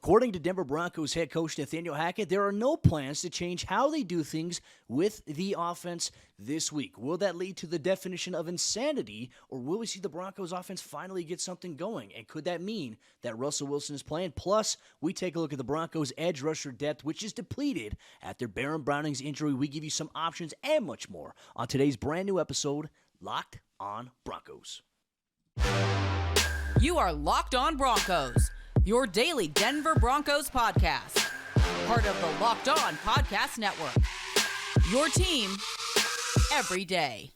According to Denver Broncos head coach Nathaniel Hackett, there are no plans to change how they do things with the offense this week. Will that lead to the definition of insanity, or will we see the Broncos offense finally get something going? And could that mean that Russell Wilson is playing? Plus, we take a look at the Broncos' edge rusher depth, which is depleted after Baron Browning's injury. We give you some options and much more on today's brand new episode, Locked on Broncos. You are Locked on Broncos, your daily Denver Broncos podcast. Part of the Locked on Podcast Network. Your team every day.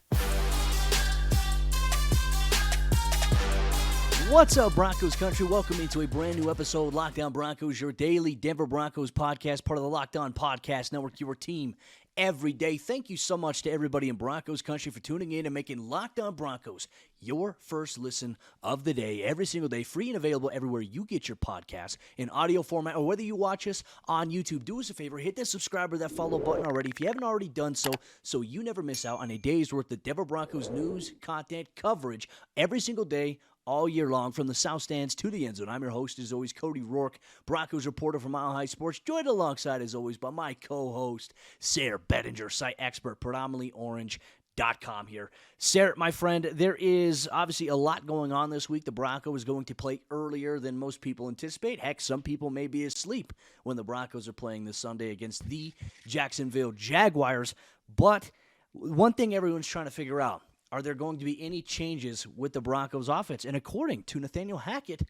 What's up, Broncos country? Welcome into a brand new episode, Locked on Broncos, your daily Denver Broncos podcast, part of the Locked on Podcast Network, your team every day. Thank you so much to everybody in Broncos country for tuning in and making Locked on Broncos your first listen of the day, every single day, free and available everywhere you get your podcasts in audio format, or whether you watch us on YouTube. Do us a favor, hit that subscribe or that follow button already if you haven't already done so you never miss out on a day's worth of Denver Broncos news, content, coverage every single day, all year long, from the South Stands to the end zone. I'm your host, as always, Cody Roark, Broncos reporter from Mile High Sports, joined alongside, as always, by my co-host, Sayre Bedinger, site expert, predominantly orange.com here. Sayre, my friend, there is obviously a lot going on this week. The Broncos is going to play earlier than most people anticipate. Heck, some people may be asleep when the Broncos are playing this Sunday against the Jacksonville Jaguars. But one thing everyone's trying to figure out, are there going to be any changes with the Broncos offense? And according to Nathaniel Hackett,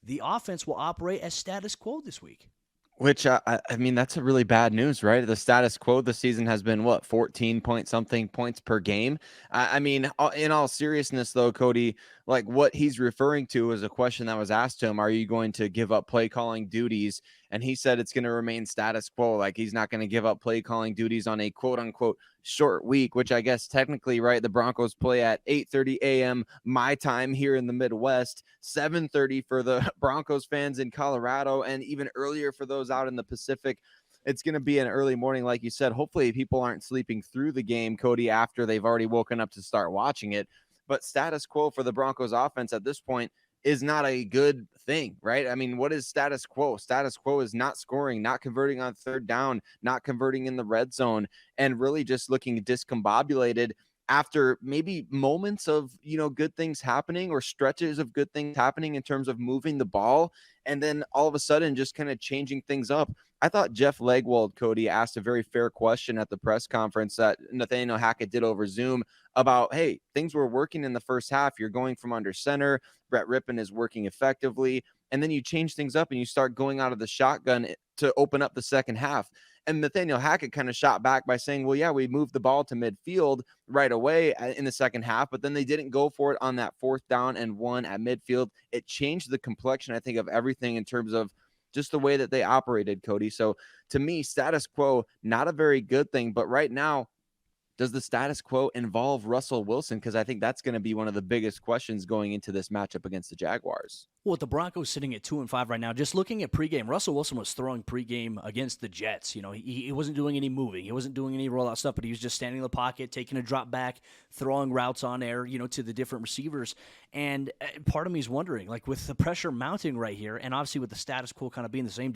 the offense will operate as status quo this week. Which, I mean, that's a really bad news, right? The status quo this season has been, 14-point-something points per game? I mean, in all seriousness, though, Cody, like what he's referring to is a question that was asked to him. Are you going to give up play calling duties? And he said it's going to remain status quo. Like he's not going to give up play calling duties on a quote unquote short week, which I guess technically, right, the Broncos play at 8:30 a.m. my time here in the Midwest, 7:30 for the Broncos fans in Colorado, and even earlier for those out in the Pacific. It's going to be an early morning, like you said. Hopefully people aren't sleeping through the game, Cody, after they've already woken up to start watching it. But status quo for the Broncos offense at this point is not a good thing, right? I mean, what is status quo? Status quo is not scoring, not converting on third down, not converting in the red zone, and really just looking discombobulated after maybe moments of, good things happening or stretches of good things happening in terms of moving the ball. And then all of a sudden just kind of changing things up. I thought Jeff Legwold, Cody, asked a very fair question at the press conference that Nathaniel Hackett did over Zoom about, hey, things were working in the first half. You're going from under center. Brett Rippon is working effectively. And then you change things up and you start going out of the shotgun to open up the second half. And Nathaniel Hackett kind of shot back by saying, well, yeah, we moved the ball to midfield right away in the second half, but then they didn't go for it on that 4th down and 1 at midfield. It changed the complexion, I think, of everything in terms of just the way that they operated, Cody. So to me, status quo, not a very good thing. But right now, does the status quo involve Russell Wilson? Because I think that's going to be one of the biggest questions going into this matchup against the Jaguars. Well, with the Broncos sitting at 2-5 right now, just looking at pregame, Russell Wilson was throwing pregame against the Jets. He wasn't doing any moving. He wasn't doing any rollout stuff, but he was just standing in the pocket, taking a drop back, throwing routes on air, to the different receivers. And part of me is wondering, like with the pressure mounting right here, and obviously with the status quo kind of being the same,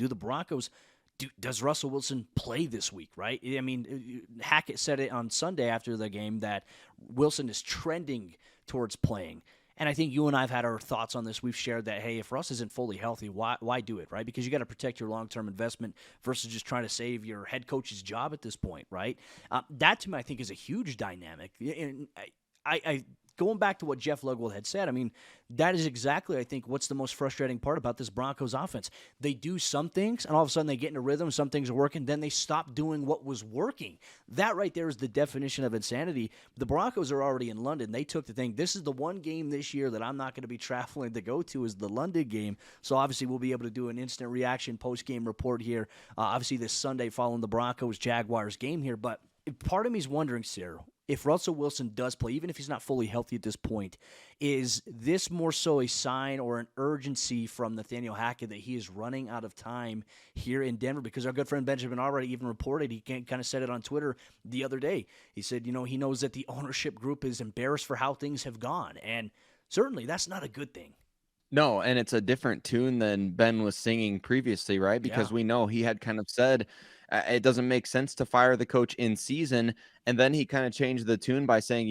does Russell Wilson play this week, right? I mean, Hackett said it on Sunday after the game that Wilson is trending towards playing. And I think you and I have had our thoughts on this. We've shared that, hey, if Russ isn't fully healthy, why do it, right? Because you got to protect your long-term investment versus just trying to save your head coach's job at this point, right? That, to me, I think is a huge dynamic. And I going back to what Jeff Legwold had said, I mean, that is exactly, I think, what's the most frustrating part about this Broncos offense. They do some things, and all of a sudden they get in a rhythm, some things are working, then they stop doing what was working. That right there is the definition of insanity. The Broncos are already in London. They took the thing, this is the one game this year that I'm not going to be traveling to go to is the London game. So obviously we'll be able to do an instant reaction post-game report here, obviously this Sunday following the Broncos-Jaguars game here. But part of me is wondering, Sayre, if Russell Wilson does play, even if he's not fully healthy at this point, is this more so a sign or an urgency from Nathaniel Hackett that he is running out of time here in Denver? Because our good friend Benjamin already even reported, he kind of said it on Twitter the other day. He said, he knows that the ownership group is embarrassed for how things have gone. And certainly that's not a good thing. No, and it's a different tune than Ben was singing previously, right? Yeah. Because we know he had kind of said it doesn't make sense to fire the coach in season. And then he kind of changed the tune by saying,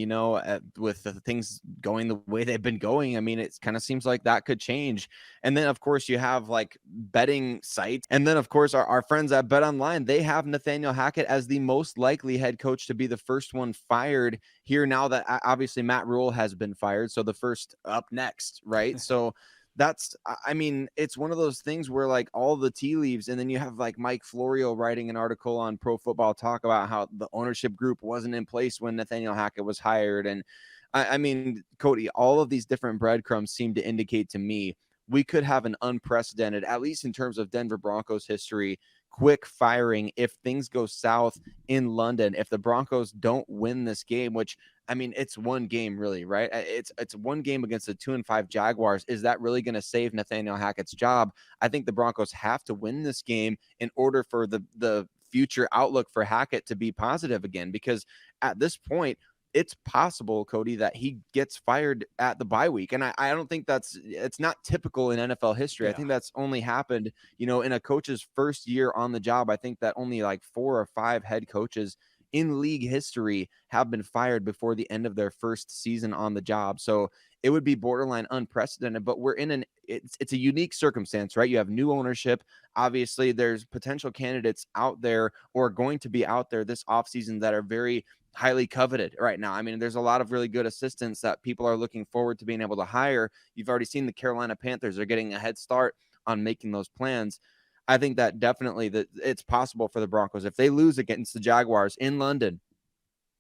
with the things going the way they've been going, I mean, it kind of seems like that could change. And then, of course, you have like betting sites. And then, of course, our friends at BetOnline, they have Nathaniel Hackett as the most likely head coach to be the first one fired here now that obviously Matt Rule has been fired. So the first up next, right? So I mean, it's one of those things where like all the tea leaves, and then you have like Mike Florio writing an article on Pro Football Talk about how the ownership group wasn't in place when Nathaniel Hackett was hired. And I mean, Cody, all of these different breadcrumbs seem to indicate to me we could have an unprecedented, at least in terms of Denver Broncos history, quick firing if things go south in London. If the Broncos don't win this game, which I mean, it's one game really, right? It's one game against the 2-5 Jaguars. Is that really going to save Nathaniel Hackett's job? I think the Broncos have to win this game in order for the future outlook for Hackett to be positive again, because at this point, it's possible, Cody, that he gets fired at the bye week. And I don't think it's not typical in NFL history. Yeah. I think that's only happened, in a coach's first year on the job. I think that only like 4 or 5 head coaches in league history have been fired before the end of their first season on the job. So it would be borderline unprecedented, but we're in it's a unique circumstance, right? You have new ownership. Obviously, there's potential candidates out there or going to be out there this offseason that are very highly coveted right now. I mean, there's a lot of really good assistants that people are looking forward to being able to hire. You've already seen the Carolina Panthers are getting a head start on making those plans. I think that definitely that it's possible for the Broncos if they lose against the Jaguars in London.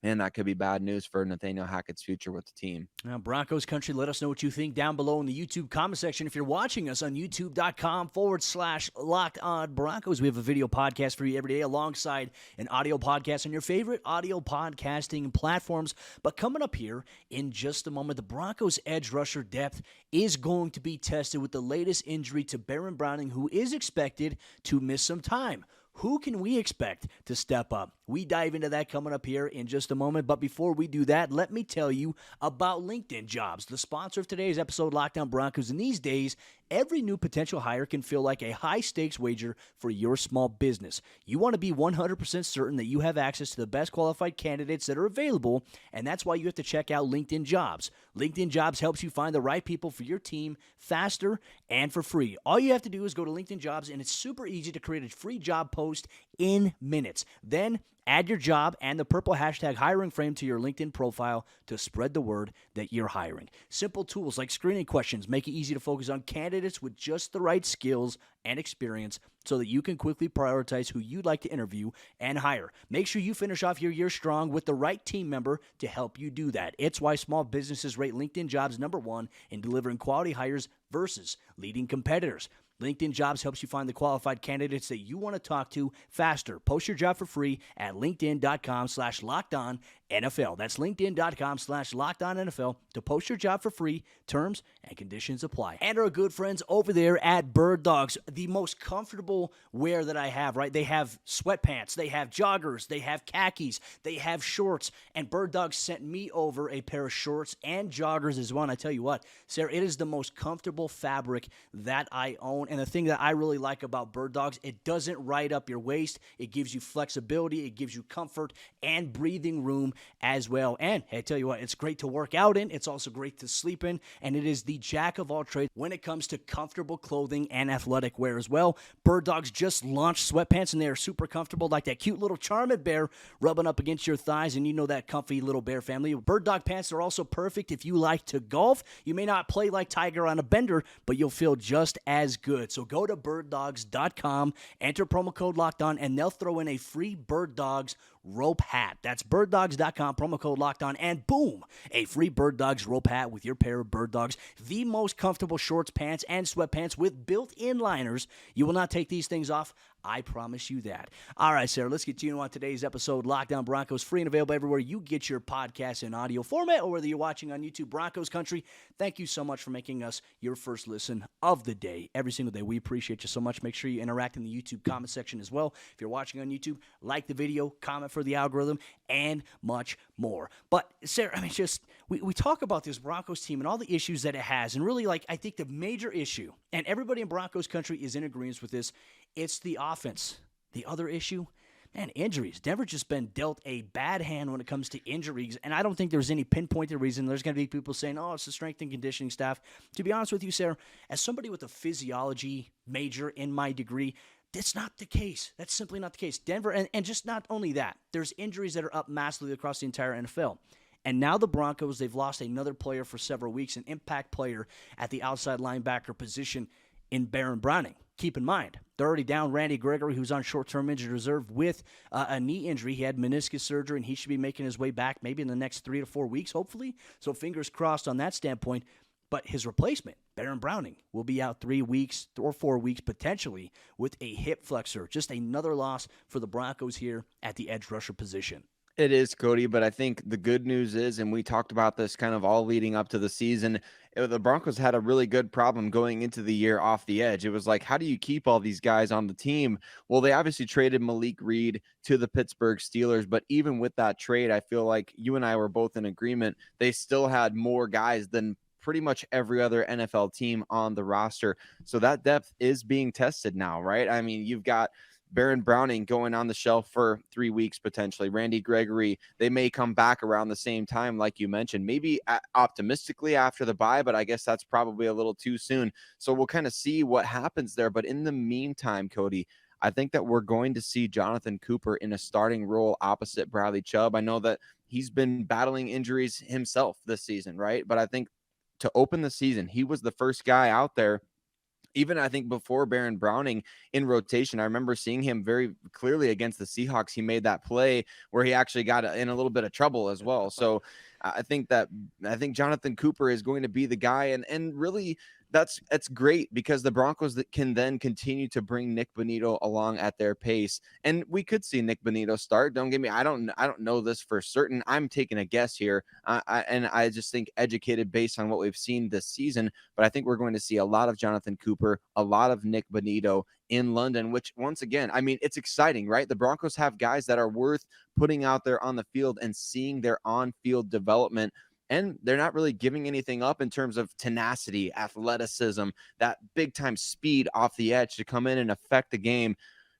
And that could be bad news for Nathaniel Hackett's future with the team. Now, Broncos country, let us know what you think down below in the YouTube comment section. If you're watching us on youtube.com/Locked On Broncos, we have a video podcast for you every day alongside an audio podcast on your favorite audio podcasting platforms. But coming up here in just a moment, the Broncos edge rusher depth is going to be tested with the latest injury to Baron Browning, who is expected to miss some time. Who can we expect to step up? We dive into that coming up here in just a moment. But before we do that, let me tell you about LinkedIn Jobs, the sponsor of today's episode, Locked On Broncos. And these days, every new potential hire can feel like a high-stakes wager for your small business. You want to be 100% certain that you have access to the best qualified candidates that are available, and that's why you have to check out LinkedIn Jobs. LinkedIn Jobs helps you find the right people for your team faster and for free. All you have to do is go to LinkedIn Jobs, and it's super easy to create a free job post in minutes. Then add your job and the purple hashtag hiring frame to your LinkedIn profile to spread the word that you're hiring. Simple tools like screening questions make it easy to focus on candidates with just the right skills and experience so that you can quickly prioritize who you'd like to interview and hire. Make sure you finish off your year strong with the right team member to help you do that. It's why small businesses rate LinkedIn Jobs #1 in delivering quality hires versus leading competitors. LinkedIn Jobs helps you find the qualified candidates that you want to talk to faster. Post your job for free at linkedin.com/LockedOnNFL. That's linkedin.com/LockedOnNFL to post your job for free. Terms and conditions apply. And our good friends over there at Bird Dogs, the most comfortable wear that I have, right? They have sweatpants, they have joggers, they have khakis, they have shorts, and Bird Dogs sent me over a pair of shorts and joggers as well. And I tell you what, Sayre, it is the most comfortable fabric that I own. And the thing that I really like about Bird Dogs, it doesn't ride up your waist. It gives you flexibility. It gives you comfort and breathing room as well. And hey, I tell you what, it's great to work out in. It's also great to sleep in. And it is the jack of all trades when it comes to comfortable clothing and athletic wear as well. Bird Dogs just launched sweatpants, and they are super comfortable, like that cute little Charmin bear rubbing up against your thighs, and you know that comfy little bear family. Bird Dog pants are also perfect if you like to golf. You may not play like Tiger on a bender, but you'll feel just as good. So go to birddogs.com, enter promo code Locked On, and they'll throw in a free Bird Dogs rope hat. That's birddogs.com, promo code Locked On, and boom, a free Bird Dogs rope hat with your pair of Bird Dogs. The most comfortable shorts, pants, and sweatpants with built-in liners. You will not take these things off. I promise you that. All right, Sayre, let's continue on today's episode. Lockdown Broncos, free and available everywhere you get your podcast in audio format, or whether you're watching on YouTube, Broncos Country. Thank you so much for making us your first listen of the day every single day. We appreciate you so much. Make sure you interact in the YouTube comment section as well. If you're watching on YouTube, like the video, comment for the algorithm, and much more. But, Sayre, I mean, just we talk about this Broncos team and all the issues that it has, and really, I think the major issue, and everybody in Broncos Country is in agreement with this, it's the offense. The other issue, man, injuries. Denver's just been dealt a bad hand when it comes to injuries, and I don't think there's any pinpointed reason. There's going to be people saying, oh, it's the strength and conditioning staff. To be honest with you, Sayre, as somebody with a physiology major in my degree, that's not the case. That's simply not the case. Denver, and just not only that, there's injuries that are up massively across the entire NFL. And now the Broncos, they've lost another player for several weeks, an impact player at the outside linebacker position in Baron Browning. Keep in mind, they're already down Randy Gregory, who's on short-term injured reserve with a knee injury. He had meniscus surgery, and he should be making his way back maybe in the next 3 to 4 weeks, hopefully. So fingers crossed on that standpoint. But his replacement, Baron Browning, will be out 3 weeks or 4 weeks potentially with a hip flexor. Just another loss for the Broncos here at the edge rusher position. It is, Cody, but I think the good news is, and we talked about this kind of all leading up to the season, the Broncos had a really good problem going into the year off the edge. It was like, how do you keep all these guys on the team? Well, they obviously traded Malik Reed to the Pittsburgh Steelers, but even with that trade, I feel like you and I were both in agreement. They still had more guys than pretty much every other NFL team on the roster. So that depth is being tested now, right? I mean, you've got Baron Browning going on the shelf for 3 weeks potentially. Randy Gregory, they may come back around the same time, like you mentioned, maybe optimistically after the bye, but I guess that's probably a little too soon. So we'll kind of see what happens there. But in the meantime, Cody, I think that we're going to see Jonathan Cooper in a starting role opposite Bradley Chubb. I know that he's been battling injuries himself this season, right? But I think to open the season, he was the first guy out there. Even I think before Baron Browning in rotation, I remember seeing him very clearly against the Seahawks. He made that play where he actually got in a little bit of trouble as well. So I think Jonathan Cooper is going to be the guy, and really that's great because the Broncos that can then continue to bring Nick Bonitto along at their pace. And we could see Nick Bonitto start. Don't get me, I don't know this for certain. I'm taking a guess here. And I just think educated based on what we've seen this season, but I think we're going to see a lot of Jonathan Cooper, a lot of Nick Bonitto in London, which once again, I mean, it's exciting, right? The Broncos have guys that are worth putting out there on the field and seeing their on-field development. And they're not really giving anything up in terms of tenacity, athleticism, that big-time speed off the edge to come in and affect the game.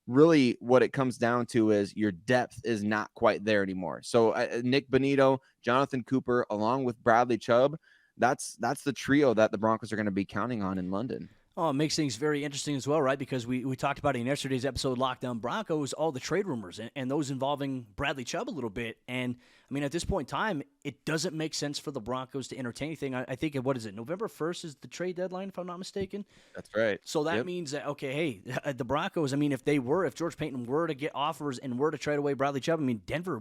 Really, what it comes down to is your depth is not quite there anymore. So Nick Bonitto, Jonathan Cooper, along with Bradley Chubb, that's the trio that the Broncos are going to be counting on in London. Oh, it makes things very interesting as well, right? Because we talked about it in yesterday's episode, Lockdown Broncos, all the trade rumors and those involving Bradley Chubb a little bit. And, I mean, at this point in time, it doesn't make sense for the Broncos to entertain anything. I think, what is it, November 1st is the trade deadline, if I'm not mistaken? That's right. So that means that, okay, hey, the Broncos, I mean, if George Paton were to get offers and were to trade away Bradley Chubb, I mean, Denver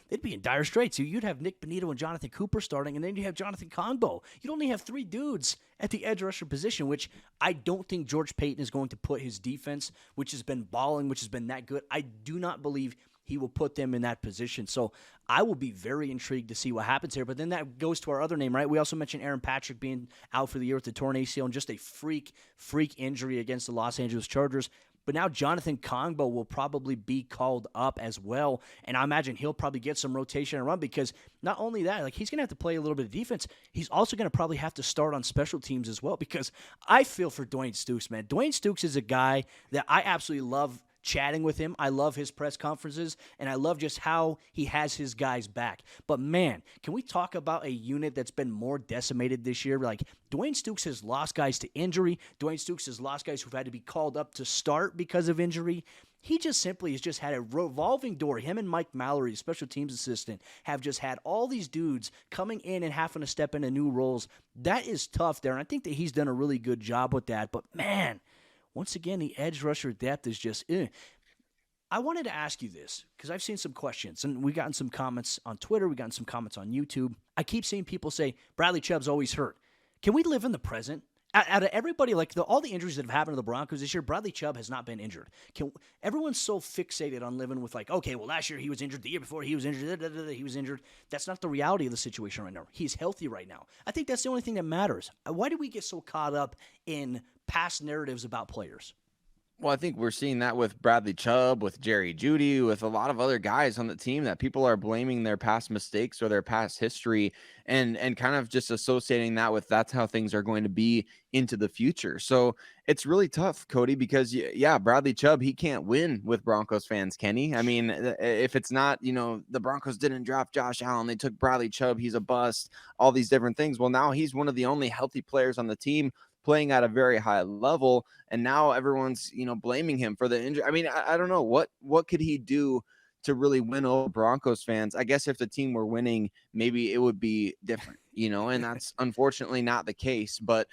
they'd be in dire straits. You'd have Nick Bonitto and Jonathan Cooper starting, and then you have Jonathan Kongbo. You'd only have 3 dudes at the edge rusher position, which I don't think George Paton is going to put his defense, which has been balling, which has been that good. I do not believe he will put them in that position. So I will be very intrigued to see what happens here. But then that goes to our other name, right? We also mentioned Aaron Patrick being out for the year with the torn ACL and just a freak injury against the Los Angeles Chargers. But now Jonathan Kongbo will probably be called up as well. And I imagine he'll probably get some rotation and run because not only that, like he's going to have to play a little bit of defense. He's also going to probably have to start on special teams as well because I feel for Dwayne Stukes, man. Dwayne Stukes is a guy that I absolutely love chatting with him. I love his press conferences, and I love just how he has his guys back. But, man, can we talk about a unit that's been more decimated this year? Like, Dwayne Stukes has lost guys to injury. Dwayne Stukes has lost guys who've had to be called up to start because of injury. He just simply has just had a revolving door. Him and Mike Mallory, special teams assistant, have just had all these dudes coming in and having to step into new roles. That is tough there, and I think that he's done a really good job with that. But, man, once again, the edge rusher depth is just I wanted to ask you this because I've seen some questions, and we've gotten some comments on Twitter. We've gotten some comments on YouTube. I keep seeing people say, Bradley Chubb's always hurt. Can we live in the present Out of everybody, like all the injuries that have happened to the Broncos this year, Bradley Chubb has not been injured. Everyone's so fixated on living with like, okay, well, last year he was injured, the year before he was injured, he was injured. That's not the reality of the situation right now. He's healthy right now. I think that's the only thing that matters. Why do we get so caught up in past narratives about players? Well, I think we're seeing that with Bradley Chubb, with Jerry Jeudy, with a lot of other guys on the team that people are blaming their past mistakes or their past history and kind of just associating that with that's how things are going to be into the future. So it's really tough, Cody, because yeah, Bradley Chubb, he can't win with Broncos fans, can he? I mean, if it's not, the Broncos didn't draft Josh Allen, they took Bradley Chubb, he's a bust, all these different things. Well, now he's one of the only healthy players on the team playing at a very high level, and now everyone's blaming him for the injury. I mean, I don't know what could he do to really win over Broncos fans. I guess if the team were winning, maybe it would be different, and that's unfortunately not the case. But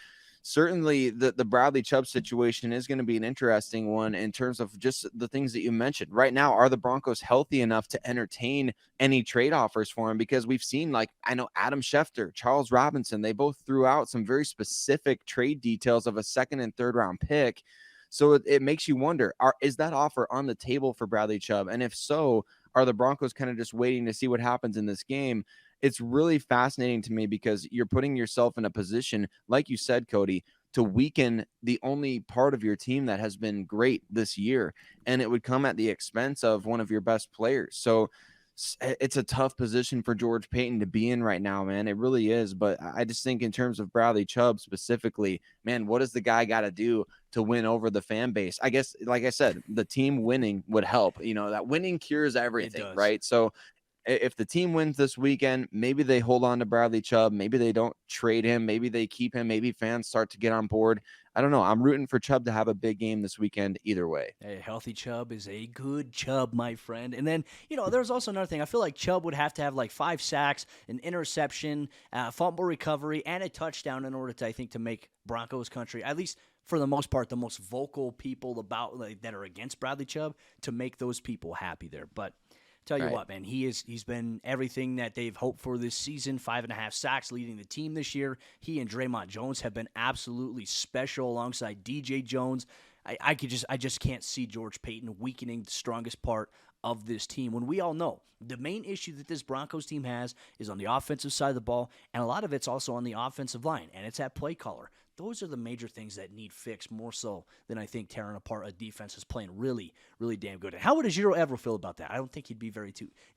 certainly the Bradley Chubb situation is going to be an interesting one in terms of just the things that you mentioned. Right now, are the Broncos healthy enough to entertain any trade offers for him? Because we've seen, like, I know Adam Schefter, Charles Robinson, they both threw out some very specific trade details of a second and third round pick. So it makes you wonder, is that offer on the table for Bradley Chubb? And if so, are the Broncos kind of just waiting to see what happens in this game? It's really fascinating to me because you're putting yourself in a position, like you said, Cody, to weaken the only part of your team that has been great this year. And it would come at the expense of one of your best players. So it's a tough position for George Paton to be in right now, man. It really is. But I just think in terms of Bradley Chubb specifically, man, what does the guy got to do to win over the fan base? I guess, like I said, the team winning would help. That winning cures everything, right? So if the team wins this weekend, maybe they hold on to Bradley Chubb. Maybe they don't trade him. Maybe they keep him. Maybe fans start to get on board. I don't know. I'm rooting for Chubb to have a big game this weekend either way. A healthy Chubb is a good Chubb, my friend. And then, there's also another thing. I feel like Chubb would have to have like 5 sacks, an interception, fumble recovery, and a touchdown in order to, I think, to make Broncos country, at least for the most part, the most vocal people about that are against Bradley Chubb, to make those people happy there. But tell you what, man, he's been everything that they've hoped for this season. 5.5 sacks leading the team this year. He and Draymond Jones have been absolutely special alongside DJ Jones. I just can't see George Paton weakening the strongest part of this team when we all know the main issue that this Broncos team has is on the offensive side of the ball, and a lot of it's also on the offensive line, and it's at play caller. Those are the major things that need fixed more so than I think tearing apart a defense is playing really, really damn good. And how would Ejiro Evero feel about that? I don't think he'd be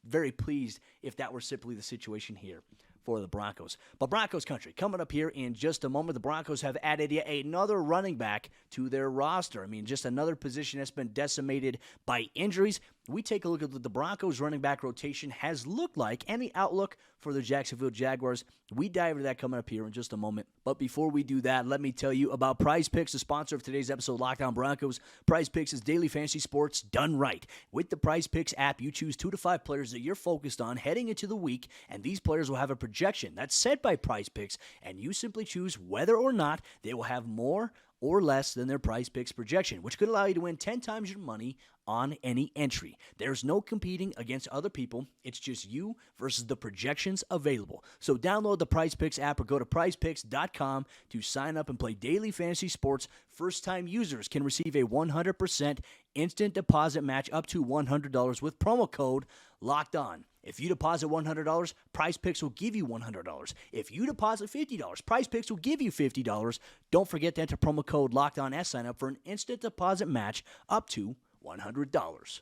very pleased if that were simply the situation here for the Broncos. But Broncos country, coming up here in just a moment, the Broncos have added yet another running back to their roster. I mean, just another position that's been decimated by injuries. We take a look at what the Broncos running back rotation has looked like and the outlook for the Jacksonville Jaguars. We dive into that coming up here in just a moment. But before we do that, let me tell you about Prize Picks, the sponsor of today's episode, Locked On Broncos. Prize Picks is daily fantasy sports done right. With the Prize Picks app, you choose 2 to 5 players that you're focused on heading into the week, and these players will have a projection that's set by Prize Picks, and you simply choose whether or not they will have more or less than their Prize Picks projection, which could allow you to win 10 times your money on any entry. There's no competing against other people. It's just you versus the projections available. So download the Prize Picks app or go to prizepicks.com to sign up and play daily fantasy sports. First-time users can receive a 100% instant deposit match up to $100 with promo code Locked On. If you deposit $100, Prize Picks will give you $100. If you deposit $50, Prize Picks will give you $50. Don't forget to enter promo code Locked On as sign up for an instant deposit match up to $100.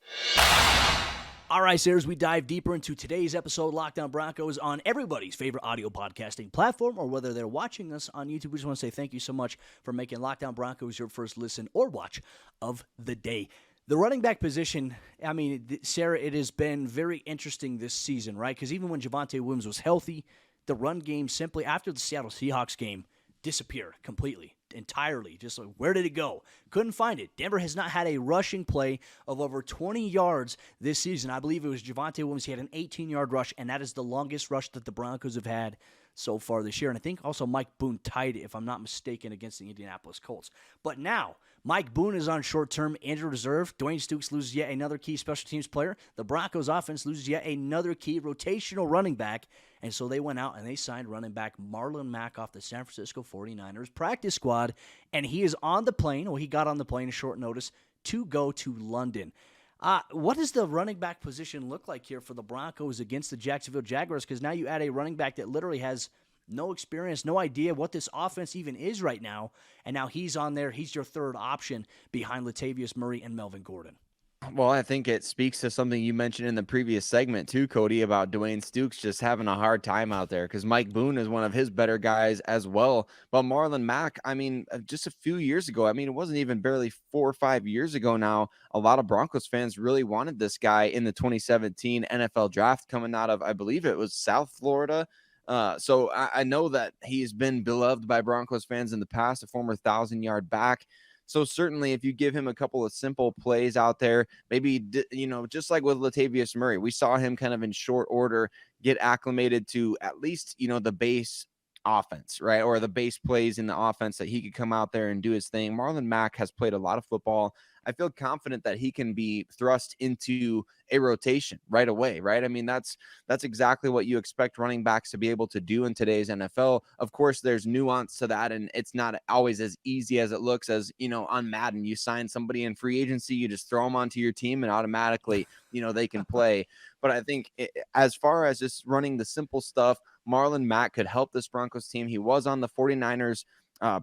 All right, Sayre, as we dive deeper into today's episode, Locked On Broncos, on everybody's favorite audio podcasting platform, or whether they're watching us on YouTube, we just want to say thank you so much for making Locked On Broncos your first listen or watch of the day. The running back position, I mean, Sayre, it has been very interesting this season, right? Because even when Javonte Williams was healthy, the run game simply, after the Seattle Seahawks game, disappeared completely, entirely. Just like, where did it go? Couldn't find it. Denver has not had a rushing play of over 20 yards this season. I believe it was Javonte Williams. He had an 18-yard rush, and that is the longest rush that the Broncos have had so far this year. And I think also Mike Boone tied it, if I'm not mistaken, against the Indianapolis Colts. But now, Mike Boone is on short-term injured reserve. Dwayne Stukes loses yet another key special teams player. The Broncos offense loses yet another key rotational running back. And so they went out and they signed running back Marlon Mack off the San Francisco 49ers practice squad. And he is on the plane, he got on the plane at short notice to go to London. What does the running back position look like here for the Broncos against the Jacksonville Jaguars? Because now you add a running back that literally has no experience, no idea what this offense even is right now, and now he's on there. He's your third option behind Latavius Murray and Melvin Gordon. Well, I think it speaks to something you mentioned in the previous segment too, Cody, about Dwayne Stukes just having a hard time out there because Mike Boone is one of his better guys as well. But Marlon Mack, I mean, just a few years ago, I mean, it wasn't even barely 4 or 5 years ago now, a lot of Broncos fans really wanted this guy in the 2017 NFL draft coming out of, I believe it was South Florida. So I know that he's been beloved by Broncos fans in the past, a former 1,000-yard back. So certainly if you give him a couple of simple plays out there, maybe, just like with Latavius Murray, we saw him kind of in short order get acclimated to at least, the base offense, right? Or the base plays in the offense that he could come out there and do his thing. Marlon Mack has played a lot of football. I feel confident that he can be thrust into a rotation right away, right? I mean, that's exactly what you expect running backs to be able to do in today's NFL. Of course, there's nuance to that, and it's not always as easy as it looks. As on Madden, you sign somebody in free agency, you just throw them onto your team, and automatically, they can play. But I think as far as just running the simple stuff, Marlon Mack could help this Broncos team. He was on the 49ers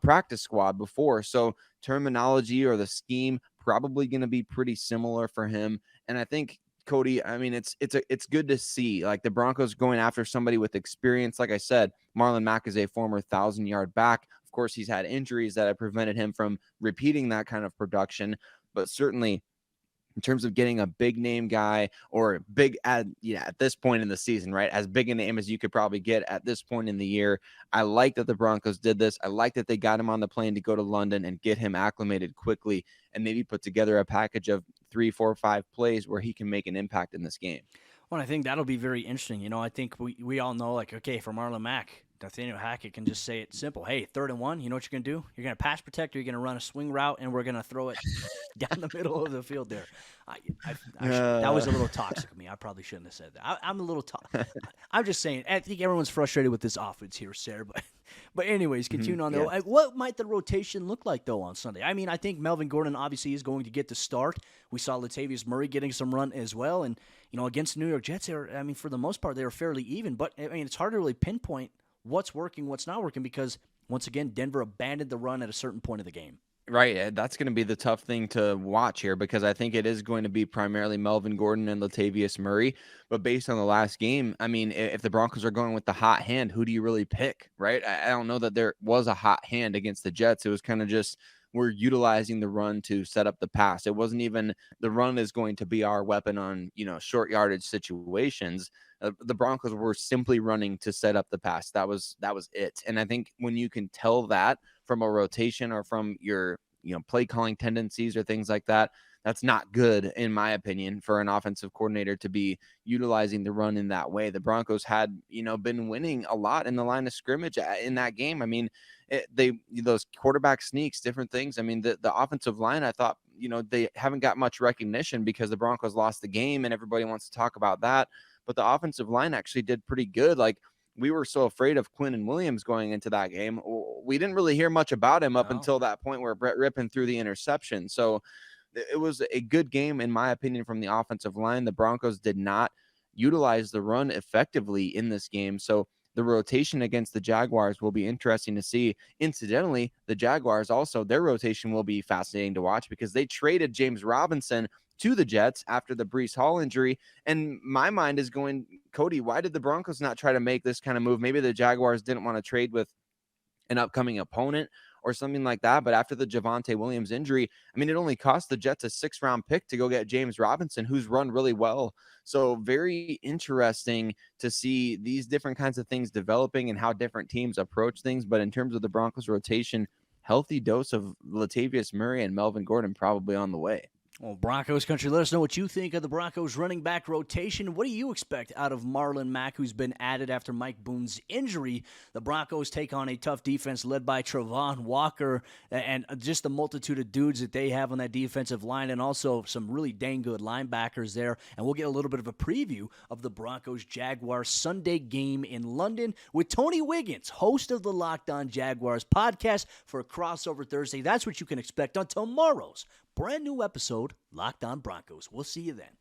practice squad before, so terminology or the scheme probably going to be pretty similar for him. And I think, Cody, I mean, it's good to see like the Broncos going after somebody with experience. Like I said, Marlon Mack is a former 1,000-yard back. Of course, he's had injuries that have prevented him from repeating that kind of production, but certainly in terms of getting a big name guy or big at this point in the season, right? As big a name as you could probably get at this point in the year. I like that the Broncos did this. I like that they got him on the plane to go to London and get him acclimated quickly and maybe put together a package of 3, 4, 5 plays where he can make an impact in this game. Well, I think that'll be very interesting. I think we all know, like, okay, for Marlon Mack, Nathaniel Hackett can just say it simple. Hey, 3rd and 1, you know what you're going to do? You're going to pass protect, or you're going to run a swing route, and we're going to throw it down the middle of the field there. That was a little toxic of me. I probably shouldn't have said that. I'm a little I'm just saying, I think everyone's frustrated with this offense here, Sayre. But anyways, continue on, though. Yeah. What might the rotation look like, though, on Sunday? I mean, I think Melvin Gordon obviously is going to get the start. We saw Latavius Murray getting some run as well. And, against the New York Jets, for the most part, they were fairly even. But, it's hard to really pinpoint what's working, what's not working, because, once again, Denver abandoned the run at a certain point of the game. Right. That's going to be the tough thing to watch here because I think it is going to be primarily Melvin Gordon and Latavius Murray. But based on the last game, I mean, if the Broncos are going with the hot hand, who do you really pick, right? I don't know that there was a hot hand against the Jets. It was kind of just we're utilizing the run to set up the pass. It wasn't even the run is going to be our weapon on, short yardage situations. The Broncos were simply running to set up the pass. That was it. And I think when you can tell that from a rotation or from your, play calling tendencies or things like that, that's not good, in my opinion, for an offensive coordinator to be utilizing the run in that way. The had, been winning a lot in the line of scrimmage in that game. I mean, those quarterback sneaks, different things. I mean, the offensive line, I thought, they haven't got much recognition because the Broncos lost the game and everybody wants to talk about that. But the offensive line actually did pretty good. Like, we were so afraid of Quinnen Williams going into that game. We didn't really hear much about him up until that point where Brett Rippon threw the interception. So it was a good game, in my opinion, from the offensive line. The Broncos did not utilize the run effectively in this game. So the rotation against the Jaguars will be interesting to see. Incidentally, the Jaguars also, their rotation will be fascinating to watch because they traded James Robinson to the Jets after the Breece Hall injury. And my mind is going, Cody, why did the Broncos not try to make this kind of move? Maybe the Jaguars didn't want to trade with an upcoming opponent or something like that. But after the Javonte Williams injury, I mean, it only cost the Jets a 6th-round pick to go get James Robinson, who's run really well. So very interesting to see these different kinds of things developing and how different teams approach things. But in terms of the Broncos rotation, healthy dose of Latavius Murray and Melvin Gordon probably on the way. Well, Broncos country, let us know what you think of the Broncos running back rotation. What do you expect out of Marlon Mack, who's been added after Mike Boone's injury? The Broncos take on a tough defense led by Travon Walker and just the multitude of dudes that they have on that defensive line, and also some really dang good linebackers there. And we'll get a little bit of a preview of the Broncos Jaguars Sunday game in London with Tony Wiggins, host of the Locked On Jaguars podcast, for a crossover Thursday. That's what you can expect on tomorrow's brand new episode, Locked On Broncos. We'll see you then.